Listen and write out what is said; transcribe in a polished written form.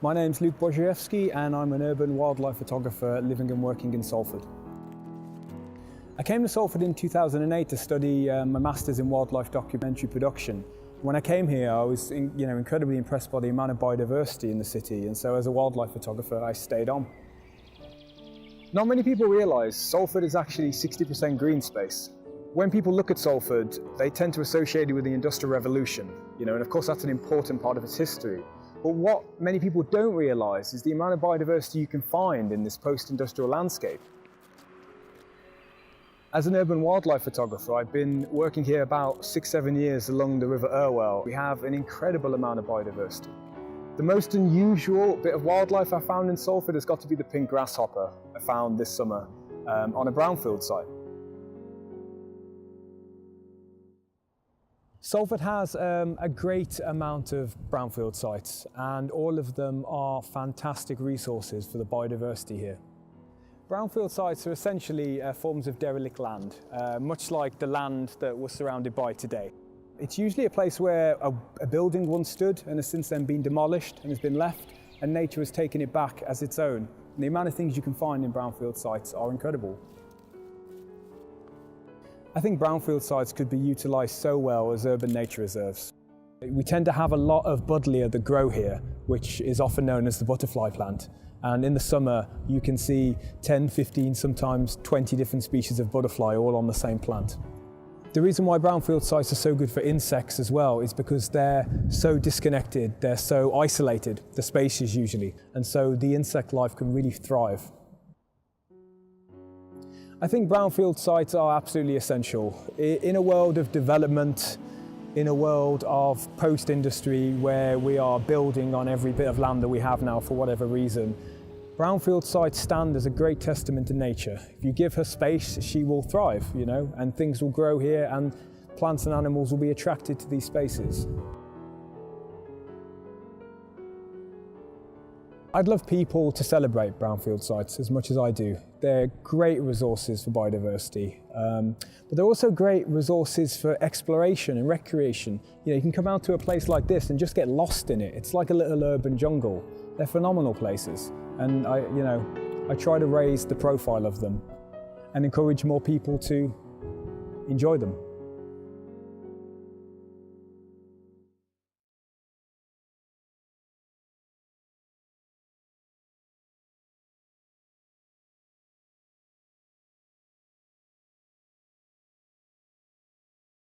My name's Luke Blazejewski and I'm an urban wildlife photographer living and working in Salford. I came to Salford in 2008 to study my Masters in Wildlife Documentary Production. When I came here, I was incredibly impressed by the amount of biodiversity in the city, and so as a wildlife photographer, I stayed on. Not many people realise Salford is actually 60% green space. When people look at Salford, they tend to associate it with the Industrial Revolution, and of course that's an important part of its history. But what many people don't realise is the amount of biodiversity you can find in this post-industrial landscape. As an urban wildlife photographer, I've been working here about 6-7 years along the River Irwell. We have an incredible amount of biodiversity. The most unusual bit of wildlife I found in Salford has got to be the pink grasshopper I found this summer on a brownfield site. Salford has a great amount of brownfield sites, and all of them are fantastic resources for the biodiversity here. Brownfield sites are essentially forms of derelict land, much like the land that we're surrounded by today. It's usually a place where a building once stood and has since then been demolished and has been left, and nature has taken it back as its own. And the amount of things you can find in brownfield sites are incredible. I think brownfield sites could be utilised so well as urban nature reserves. We tend to have a lot of buddleia that grow here, which is often known as the butterfly plant. And in the summer, you can see 10, 15, sometimes 20 different species of butterfly all on the same plant. The reason why brownfield sites are so good for insects as well is because they're so disconnected, they're so isolated, the species usually, and so the insect life can really thrive. I think brownfield sites are absolutely essential. In a world of development, in a world of post-industry where we are building on every bit of land that we have now for whatever reason, brownfield sites stand as a great testament to nature. If you give her space, she will thrive, and things will grow here and plants and animals will be attracted to these spaces. I'd love people to celebrate brownfield sites as much as I do. They're great resources for biodiversity, but they're also great resources for exploration and recreation. You can come out to a place like this and just get lost in it. It's like a little urban jungle. They're phenomenal places, and I try to raise the profile of them and encourage more people to enjoy them.